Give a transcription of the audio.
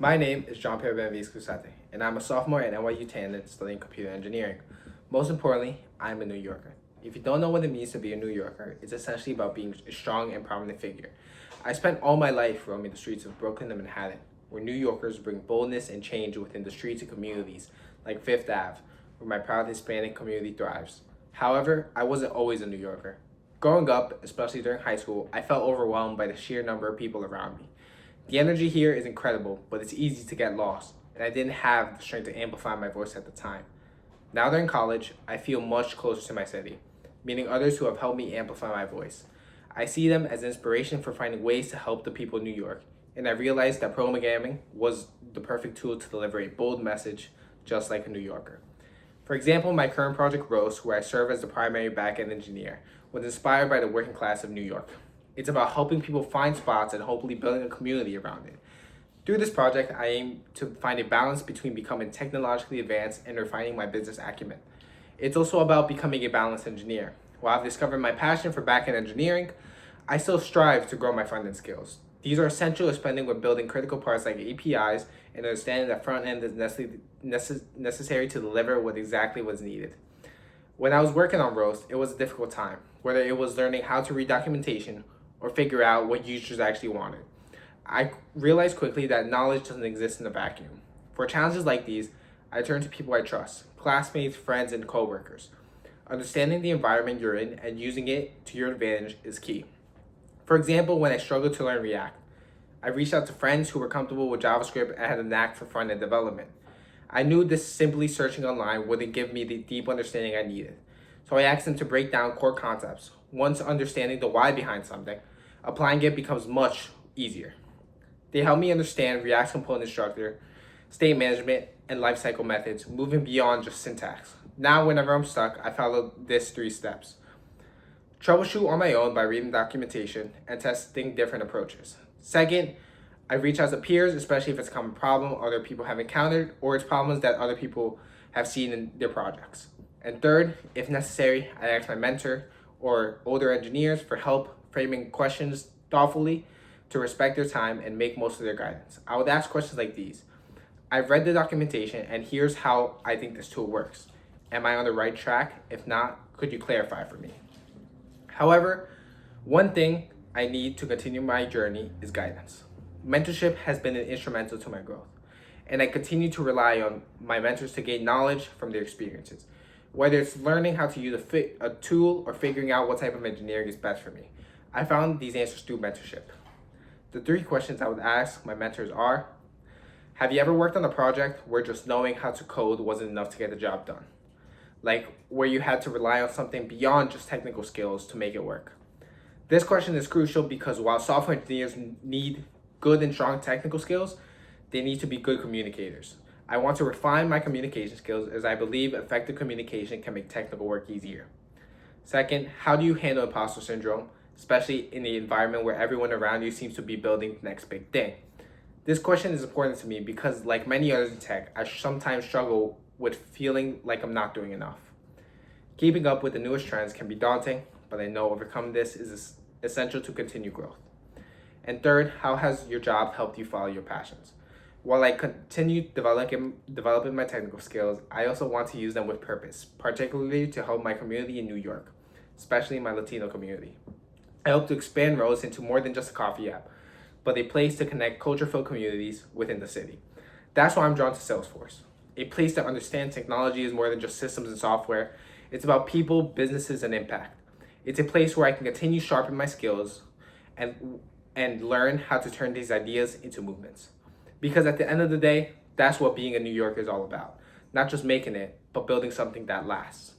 My name is Jean-Pierre Benavides Cruzatte, and I'm a sophomore at NYU Tandon studying computer engineering. Most importantly, I'm a New Yorker. If you don't know what it means to be a New Yorker, it's essentially about being a strong and prominent figure. I spent all my life roaming the streets of Brooklyn and Manhattan, where New Yorkers bring boldness and change within the streets and communities, like Fifth Ave, where my proud Hispanic community thrives. However, I wasn't always a New Yorker. Growing up, especially during high school, I felt overwhelmed by the sheer number of people around me. The energy here is incredible, but it's easy to get lost, and I didn't have the strength to amplify my voice at the time. Now that in college, I feel much closer to my city, meeting others who have helped me amplify my voice. I see them as inspiration for finding ways to help the people of New York, and I realized that programming was the perfect tool to deliver a bold message, just like a New Yorker. For example, my current project, Roast, where I serve as the primary backend engineer, was inspired by the working class of New York. It's about helping people find spots and hopefully building a community around it. Through this project, I aim to find a balance between becoming technologically advanced and refining my business acumen. It's also about becoming a balanced engineer. While I've discovered my passion for backend engineering, I still strive to grow my front-end skills. These are essential, especially when building critical parts like APIs and understanding that front-end is necessary to deliver what exactly was needed. When I was working on Roast, it was a difficult time, whether it was learning how to read documentation or figure out what users actually wanted. I realized quickly that knowledge doesn't exist in a vacuum. For challenges like these, I turn to people I trust, classmates, friends, and coworkers. Understanding the environment you're in and using it to your advantage is key. For example, when I struggled to learn React, I reached out to friends who were comfortable with JavaScript and had a knack for front-end development. I knew this simply searching online wouldn't give me the deep understanding I needed. So I asked them to break down core concepts. Once understanding the why behind something, applying it becomes much easier. They help me understand React's component structure, state management, and lifecycle methods, moving beyond just syntax. Now, whenever I'm stuck, I follow these 3 steps. Troubleshoot on my own by reading documentation and testing different approaches. Second, I reach out to peers, especially if it's a common problem other people have encountered or it's problems that other people have seen in their projects. And third, if necessary, I ask my mentor or older engineers for help framing questions thoughtfully to respect their time and make most of their guidance. I would ask questions like these. I've read the documentation and here's how I think this tool works. Am I on the right track? If not, could you clarify for me? However, one thing I need to continue my journey is guidance. Mentorship has been instrumental to my growth, and I continue to rely on my mentors to gain knowledge from their experiences, whether it's learning how to use a tool or figuring out what type of engineering is best for me. I found these answers through mentorship. The 3 questions I would ask my mentors are, have you ever worked on a project where just knowing how to code wasn't enough to get the job done? Like where you had to rely on something beyond just technical skills to make it work? This question is crucial because while software engineers need good and strong technical skills, they need to be good communicators. I want to refine my communication skills as I believe effective communication can make technical work easier. Second, how do you handle imposter syndrome, especially in the environment where everyone around you seems to be building the next big thing? This question is important to me because, like many others in tech, I sometimes struggle with feeling like I'm not doing enough. Keeping up with the newest trends can be daunting, but I know overcoming this is essential to continue growth. And third, how has your job helped you follow your passions? While I continue developing my technical skills, I also want to use them with purpose, particularly to help my community in New York, especially my Latino community. I hope to expand Rose into more than just a coffee app, but a place to connect culture-filled communities within the city. That's why I'm drawn to Salesforce, a place that understands technology is more than just systems and software. It's about people, businesses, and impact. It's a place where I can continue sharpening my skills and learn how to turn these ideas into movements. Because at the end of the day, that's what being a New Yorker is all about. Not just making it, but building something that lasts.